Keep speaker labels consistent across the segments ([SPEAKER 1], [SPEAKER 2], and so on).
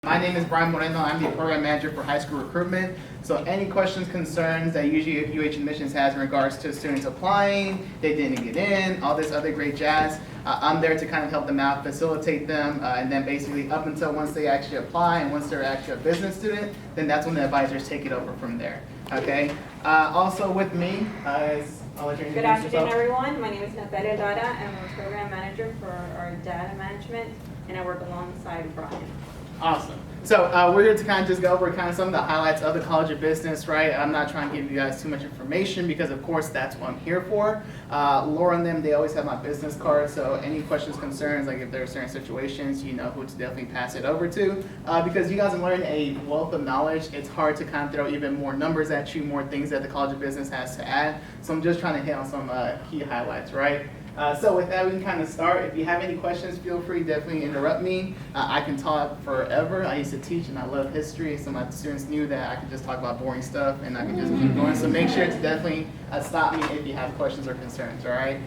[SPEAKER 1] My name is Brian Moreno. I'm the program manager for high school recruitment. So any questions, concerns that usually UH Admissions has in regards to students applying, they didn't get in, all this other great jazz, I'm there to kind of help them out, facilitate them, and then basically up until once they actually apply and once they're actually a business student, then that's when the advisors take it over from there. Okay. Also with me is, I'll let you introduce
[SPEAKER 2] Good afternoon,
[SPEAKER 1] yourself.
[SPEAKER 2] everyone. My name is Natalia Dada. I'm a program manager for our data management, and I work alongside Brian.
[SPEAKER 1] Awesome. So we're here to kind of just go over kind of some of the highlights of the College of Business, right? I'm not trying to give you guys too much information because, of course, that's what I'm here for. Laura and them, they always have my business card, so any questions, concerns, like if there are certain situations, you know who to definitely pass it over to. Because you guys learn a wealth of knowledge, it's hard to kind of throw even more numbers at you, more things that the College of Business has to add. So I'm just trying to hit on some key highlights, right? So with that, we can kind of start. If you have any questions, feel free to definitely interrupt me. I can talk forever. I used to teach and I love history, so my students knew that I could just talk about boring stuff and I can just keep going. So make sure to definitely stop me if you have questions or concerns, all right?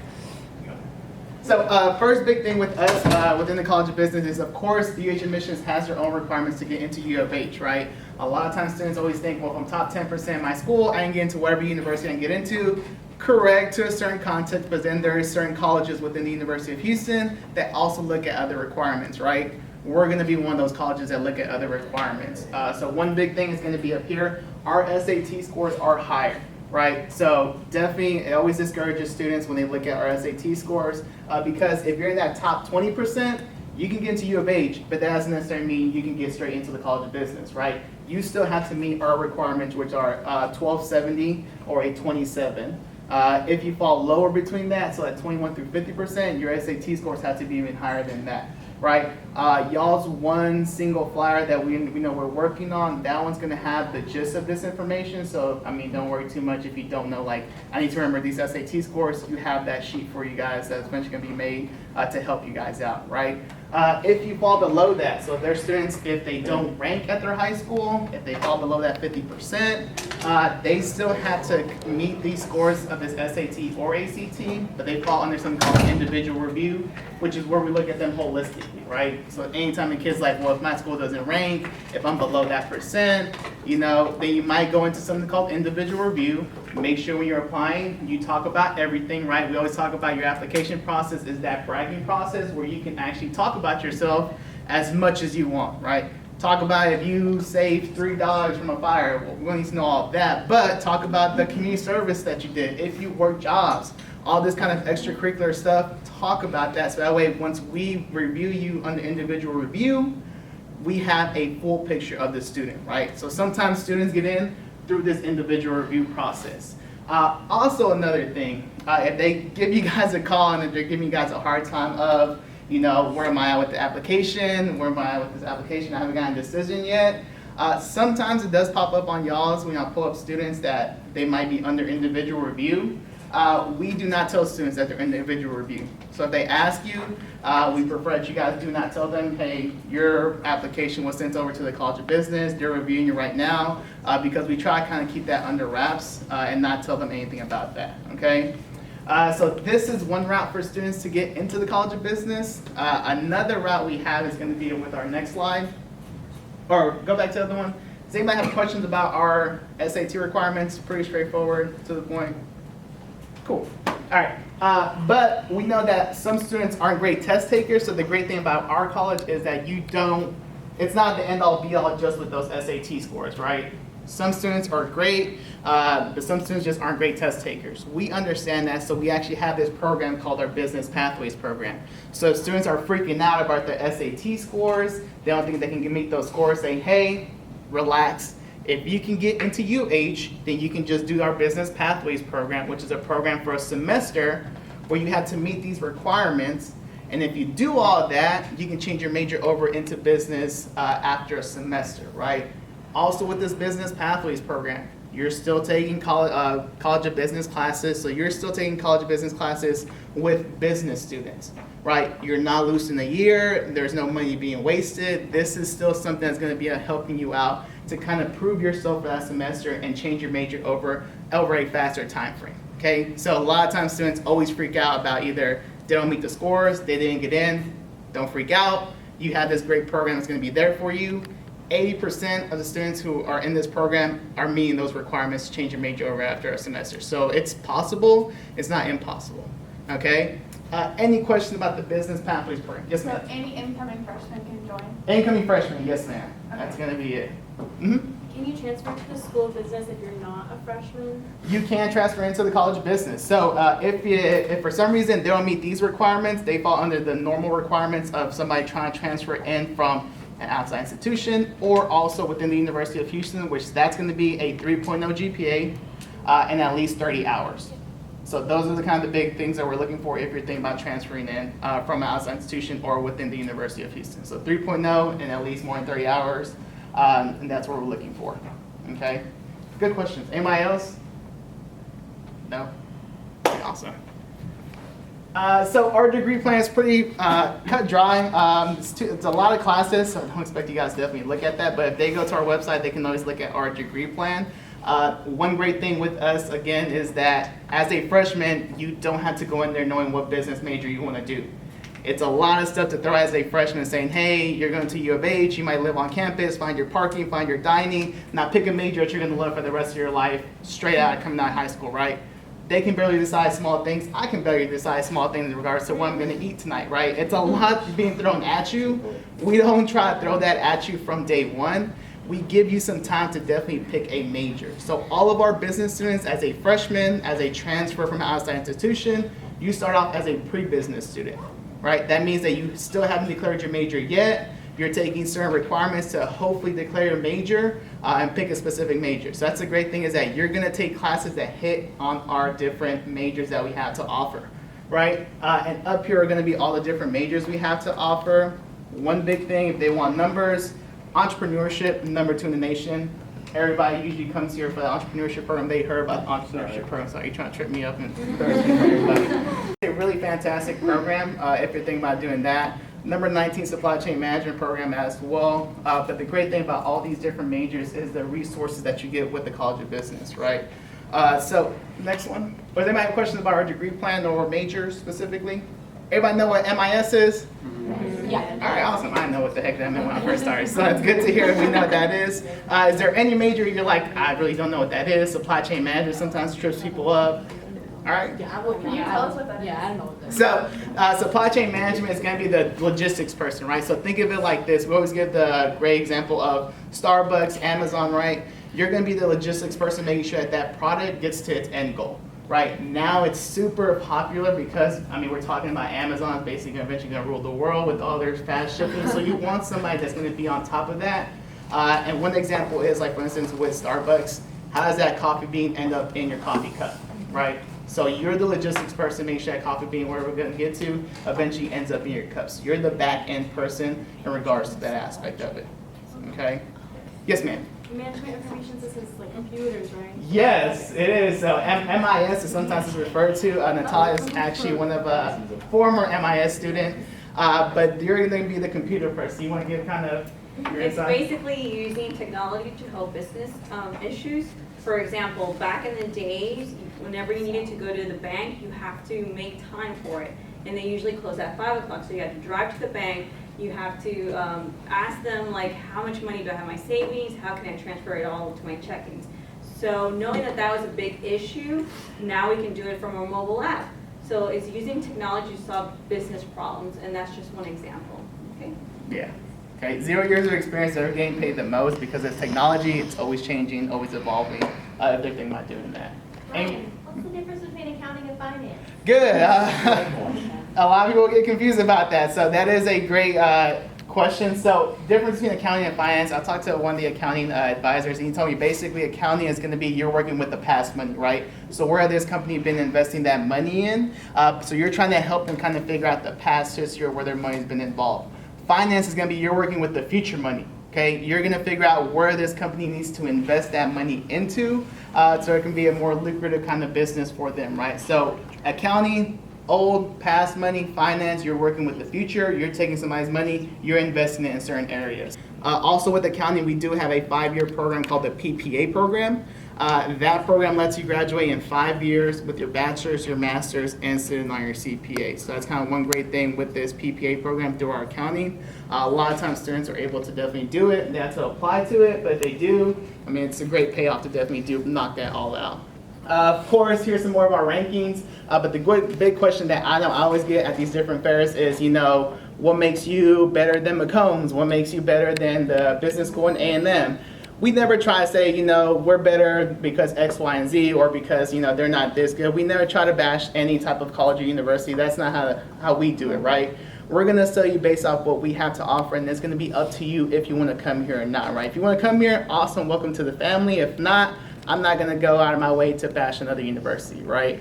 [SPEAKER 1] So first big thing with us within the College of Business is, of course, UH Admissions has their own requirements to get into U of H, right? A lot of times students always think, well, if I'm top 10% in my school, I can get into whatever university I can get into. Correct to a certain context, but then there are certain colleges within the University of Houston that also look at other requirements, right? We're going to be one of those colleges that look at other requirements. So one big thing is going to be up here. Our SAT scores are higher, right? So definitely, it always discourages students when they look at our SAT scores because if you're in that top 20%, you can get into U of H, but that doesn't necessarily mean you can get straight into the College of Business, right? You still have to meet our requirements, which are 1270 or a 27. If you fall lower between that, so at 21 through 50%, your SAT scores have to be even higher than that, right? Y'all's one single flyer that we know we're working on, that one's gonna have the gist of this information. So, I mean, don't worry too much if you don't know, like, I need to remember these SAT scores. You have that sheet for you guys that's eventually gonna be made to help you guys out, right? If you fall below that, so if there's students, if they don't rank at their high school, if they fall below that 50%, they still have to meet these scores of this SAT or ACT, but they fall under something called individual review, which is where we look at them holistically, right? So anytime a kid's like, well, if my school doesn't rank, if I'm below that percent, you know, then you might go into something called individual review. Make sure when you're applying, you talk about everything, right? We always talk about your application process is that bragging process where you can actually talk about yourself as much as you want, right? Talk about if you saved $3 from a fire, well, we don't need to know all of that, but talk about the community service that you did, if you work jobs, all this kind of extracurricular stuff, talk about that. So that way, once we review you under individual review, we have a full picture of the student, right? So sometimes students get in through this individual review process. Also another thing, if they give you guys a call and if they're giving you guys a hard time of, you know, where am I at with the application? Where am I at with this application? I haven't gotten a decision yet. Sometimes it does pop up on y'all's when y'all pull up students that they might be under individual review. We do not tell students that they're in individual review. So if they ask you, we prefer that you guys do not tell them, hey, your application was sent over to the College of Business, they're reviewing you right now, because we try to kind of keep that under wraps and not tell them anything about that, okay? So this is one route for students to get into the College of Business. Another route we have is going to be with our next slide. Or go back to the other one. Does anybody have questions about our SAT requirements? Pretty straightforward, to the point. Cool. All right. But we know that some students aren't great test takers, so the great thing about our college is that it's not the end-all be-all just with those SAT scores, right? Some students are great, but some students just aren't great test takers. We understand that, so we actually have this program called our Business Pathways program. So if students are freaking out about their SAT scores, they don't think they can meet those scores, say, hey, relax. If you can get into UH, then you can just do our Business Pathways program, which is a program for a semester where you have to meet these requirements. And if you do all of that, you can change your major over into business after a semester, right? Also with this Business Pathways program, you're still taking College of Business classes, so you're still taking College of Business classes with business students, right? You're not losing a year, there's no money being wasted. This is still something that's gonna be helping you out to kind of prove yourself for that semester and change your major over a faster time frame, okay? So a lot of times students always freak out about either they don't meet the scores, they didn't get in, don't freak out. You have this great program that's gonna be there for you. 80% of the students who are in this program are meeting those requirements to change your major over after a semester. So it's possible, it's not impossible, okay? Any questions about the business pathways program? Yes,
[SPEAKER 3] So
[SPEAKER 1] ma'am.
[SPEAKER 3] any incoming freshman can join?
[SPEAKER 1] Incoming freshman, yes, ma'am.
[SPEAKER 3] Okay.
[SPEAKER 1] That's gonna be it. Mhm.
[SPEAKER 4] Can you transfer to the School of Business if you're not a freshman?
[SPEAKER 1] You can transfer into the College of Business. So if for some reason they don't meet these requirements, they fall under the normal requirements of somebody trying to transfer in from an outside institution or also within the University of Houston, which that's going to be a 3.0 GPA and at least 30 hours. So those are the kind of the big things that we're looking for if you're thinking about transferring in from an outside institution or within the University of Houston. So 3.0 and at least more than 30 hours, and that's what we're looking for. Okay? Good questions. Anybody else? No? Okay, awesome. So our degree plan is pretty cut dry. It's a lot of classes, so I don't expect you guys to definitely look at that, but if they go to our website, they can always look at our degree plan. One great thing with us, again, is that as a freshman, you don't have to go in there knowing what business major you want to do. It's a lot of stuff to throw as a freshman saying, hey, you're going to U of H, you might live on campus, find your parking, find your dining, now pick a major that you're going to love for the rest of your life, straight out coming out of high school, right? They can barely decide small things. I can barely decide small things in regards to what I'm going to eat tonight, right? It's a lot being thrown at you. We don't try to throw that at you from day one. We give you some time to definitely pick a major. So all of our business students, as a freshman, as a transfer from an outside institution, you start off as a pre-business student, right? That means that you still haven't declared your major yet. You're taking certain requirements to hopefully declare your major and pick a specific major. So that's the great thing, is that you're gonna take classes that hit on our different majors that we have to offer, right? And up here are gonna be all the different majors we have to offer. One big thing, if they want numbers, entrepreneurship, number 2 in the nation. Everybody usually comes here for the entrepreneurship program. They heard about the entrepreneurship program, so you're trying to trip me up and embarrass me for everybody. It's a really fantastic program if you're thinking about doing that. Number 19, supply chain management program as well. But the great thing about all these different majors is the resources that you get with the College of Business, right? So next one. Does anybody have questions about our degree plan or majors specifically? Everybody know what MIS is?
[SPEAKER 4] Yeah.
[SPEAKER 1] All right, awesome. I know what the heck that meant when I first started, so it's good to hear we know what that is. Is there any major you're like, I really don't know what that is? Supply chain management sometimes trips people up. All right.
[SPEAKER 4] Yeah, I would.
[SPEAKER 3] Can you tell us what that is?
[SPEAKER 4] Yeah, I don't know what that is.
[SPEAKER 1] So supply chain management is going to be the logistics person, right? So think of it like this. We always give the great example of Starbucks, Amazon, right? You're going to be the logistics person making sure that that product gets to its end goal. Right now, it's super popular because, I mean, we're talking about Amazon basically eventually going to rule the world with all their fast shipping. So you want somebody that's going to be on top of that. And one example is, like, for instance, with Starbucks, how does that coffee bean end up in your coffee cup, right? So you're the logistics person, make sure that coffee bean, where we're going to get to, eventually ends up in your cups. You're the back end person in regards to that aspect of it. Okay? Yes, ma'am.
[SPEAKER 4] Management information systems, like computers, right?
[SPEAKER 1] Yes, it is. So MIS is sometimes it's referred to. Natalia is actually one of a former MIS student, but you're going to be the computer person. You want to give kind of your
[SPEAKER 2] It's
[SPEAKER 1] insight?
[SPEAKER 2] basically using technology to help business issues. For example, back in the days, whenever you needed to go to the bank, you have to make time for it. And they usually close at 5 o'clock, so you have to drive to the bank. You have to ask them, like, how much money do I have in my savings? How can I transfer it all to my checkings? So knowing that that was a big issue, now we can do it from a mobile app. So it's using technology to solve business problems, and that's just one example. Okay.
[SPEAKER 1] Yeah. Okay. 0 years of experience, they're getting paid the most because it's technology. It's always changing, always evolving. If they're thinking about doing that.
[SPEAKER 5] Ryan, what's the difference between accounting and finance?
[SPEAKER 1] Good. A lot of people get confused about that. So that is a great question. So difference between accounting and finance, I talked to one of the accounting advisors, and he told me basically accounting is going to be you're working with the past money, right? So where has this company been investing that money in? So you're trying to help them kind of figure out the past history of where their money's been involved. Finance is going to be you're working with the future money. Okay, you're going to figure out where this company needs to invest that money into, so it can be a more lucrative kind of business for them, right? So accounting, old, past money. Finance, you're working with the future. You're taking somebody's money, you're investing it in certain areas. Also with accounting, we do have a 5-year program called the PPA program. That program lets you graduate in 5 years with your bachelor's, your master's, and sitting on your CPA. So that's kind of one great thing with this PPA program through our county. A lot of times students are able to definitely do it. They have to apply to it, but if they do, I mean, it's a great payoff to definitely knock that all out. Of course, here's some more of our rankings, but the big question that I know I always get at these different fairs is, what makes you better than McCombs? What makes you better than the business school in A&M? We never try to say, we're better because X, Y, and Z, or because, they're not this good. We never try to bash any type of college or university. That's not how we do it, right? We're going to sell you based off what we have to offer, and it's going to be up to you if you want to come here or not, right? If you want to come here, awesome, welcome to the family. If not, I'm not going to go out of my way to bash another university, right?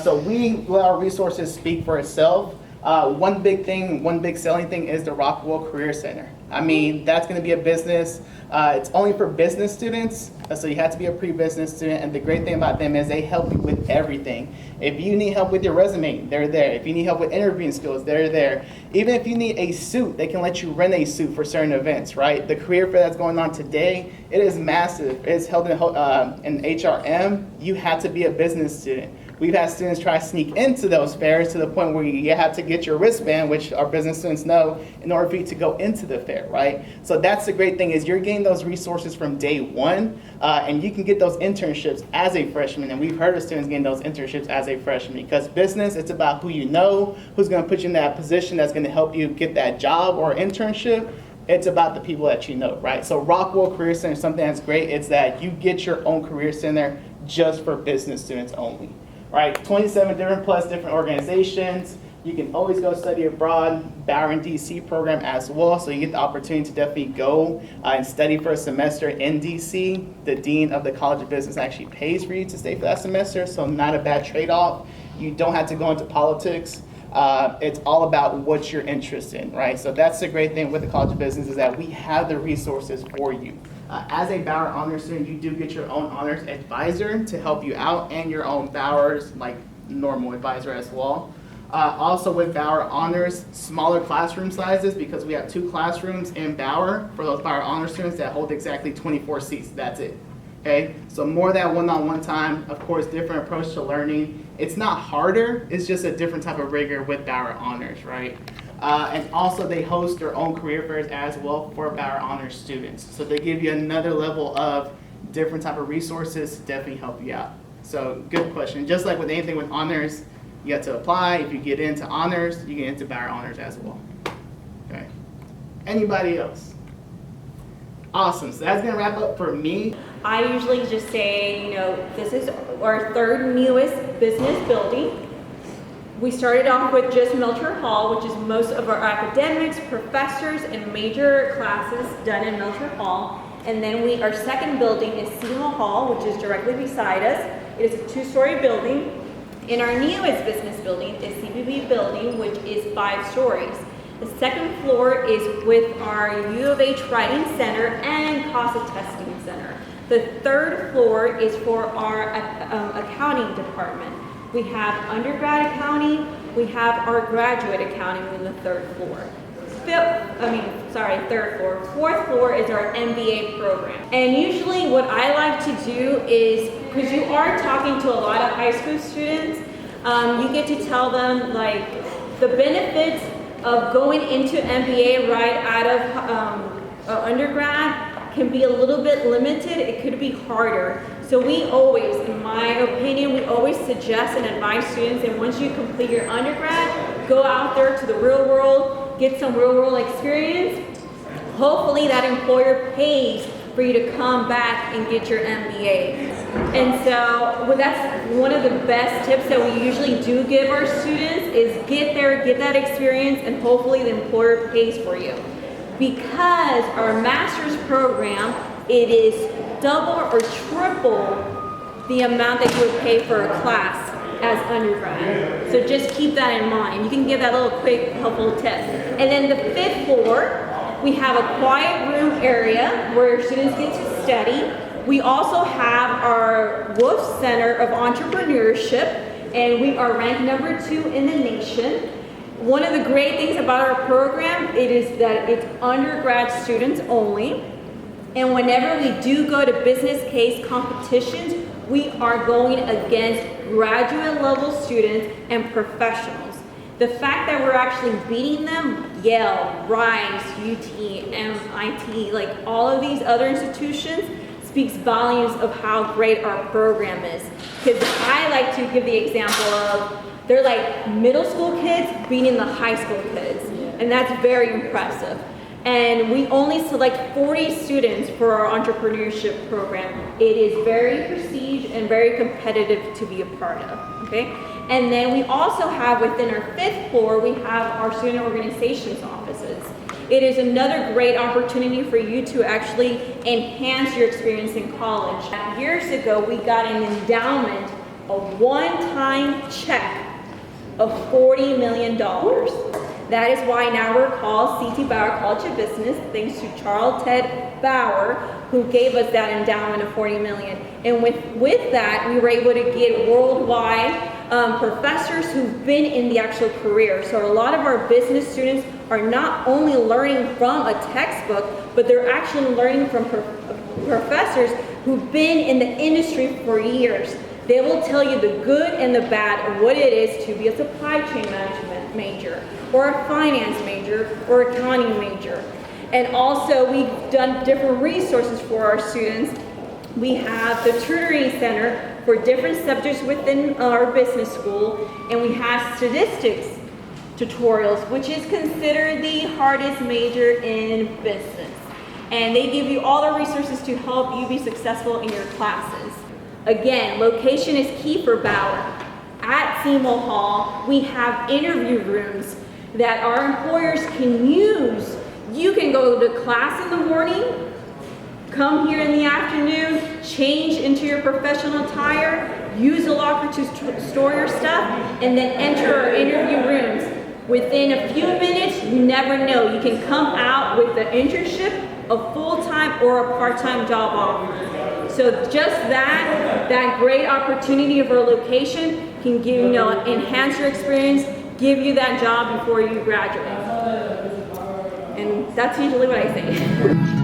[SPEAKER 1] So we let our resources speak for itself. One big selling thing is the Rockwell Career Center. I mean, that's going to be a business. It's only for business students, so you have to be a pre-business student. And the great thing about them is they help you with everything. If you need help with your resume, they're there. If you need help with interviewing skills, they're there. Even if you need a suit, they can let you rent a suit for certain events, right? The career fair that's going on today, it is massive. It's held in HRM. You have to be a business student. We've had students try to sneak into those fairs to the point where you have to get your wristband, which our business students know, in order for you to go into the fair, right? So that's the great thing is you're getting those resources from day one, and you can get those internships as a freshman. And we've heard of students getting those internships as a freshman because business, it's about who you know, who's going to put you in that position that's going to help you get that job or internship. It's about the people that you know, right? So Rockwell Career Center, something that's great, it's that you get your own career center just for business students only. Right, 27 different organizations. You can always go study abroad, Bauer DC program as well, so you get the opportunity to definitely go and study for a semester in DC. The dean of the College of Business actually pays for you to stay for that semester, so not a bad trade-off. You don't have to go into politics. It's all about what you're interested in, right? So that's the great thing with the College of Business is that we have the resources for you. As a Bauer Honors student, you do get your own honors advisor to help you out and your own Bauer's, like normal advisor as well. Also with Bauer Honors, smaller classroom sizes because we have 2 classrooms in Bauer for those Bauer Honors students that hold exactly 24 seats. That's it. Okay, so more of that one-on-one time, of course, different approach to learning. It's not harder, it's just a different type of rigor with Bauer Honors, right? And also they host their own career fairs as well for Bauer Honors students. So they give you another level of different type of resources to definitely help you out. So good question. Just like with anything with honors, you have to apply. If you get into honors, you get into Bauer Honors as well. Okay. Anybody else? Awesome, so that's gonna wrap up for me.
[SPEAKER 2] I usually just say, this is our 3rd newest business building. We started off with just Melcher Hall, which is most of our academics, professors, and major classes done in Melcher Hall. And then our 2nd building is Seton Hall, which is directly beside us. It is a 2-story building. And our newest business building is CBB building, which is 5 stories. The 2nd floor is with our U of H Writing Center and CASA Testing Center. The 3rd floor is for our accounting department. We have undergrad accounting, we have our graduate accounting in the 3rd floor. 3rd floor. 4th floor is our MBA program. And usually what I like to do is, because you are talking to a lot of high school students, you get to tell them like the benefits of going into MBA right out of undergrad can be a little bit limited. It could be harder. So we always, in my opinion, we always suggest and advise students, and once you complete your undergrad, go out there to the real world, get some real world experience. Hopefully that employer pays for you to come back and get your MBA. And so that's one of the best tips that we usually do give our students is get there, get that experience, and hopefully the employer pays for you. Because our master's program, it is double or triple the amount that you would pay for a class as undergrad. So just keep that in mind. You can give that little quick helpful tip. And then the 5th floor, we have a quiet room area where students get to study. We also have our Wolf Center of Entrepreneurship, and we are ranked number 2 in the nation. One of the great things about our program, it is that it's undergrad students only. And whenever we do go to business case competitions, we are going against graduate level students and professionals. The fact that we're actually beating them, Yale, Rice, UT, MIT, like all of these other institutions, speaks volumes of how great our program is. Because I like to give the example of, they're like middle school kids beating the high school kids. And that's very impressive. And we only select 40 students for our entrepreneurship program. It is very prestige and very competitive to be a part of, okay? And then we also have within our 5th floor, we have our student organizations offices. It is another great opportunity for you to actually enhance your experience in college. Years ago, we got an endowment, a one-time check of $40 million. That is why now we're called C.T. Bauer College of Business, thanks to Charles Ted Bauer, who gave us that endowment of $40 million. And with that, we were able to get worldwide professors who've been in the actual career. So a lot of our business students are not only learning from a textbook, but they're actually learning from professors who've been in the industry for years. They will tell you the good and the bad of what it is to be a supply chain management major, or a finance major, or accounting major. And also, we've done different resources for our students. We have the tutoring center for different subjects within our business school, and we have statistics tutorials, which is considered the hardest major in business. And they give you all the resources to help you be successful in your classes. Again, location is key for Bauer. At Seymour Hall, we have interview rooms that our employers can use. You can go to class in the morning, come here in the afternoon, change into your professional attire, use a locker to store your stuff, and then enter our interview rooms. Within a few minutes, you never know. You can come out with an internship, a full-time or a part-time job offer. So just that great opportunity of our location can give, enhance your experience, give you that job before you graduate. And that's usually what I say.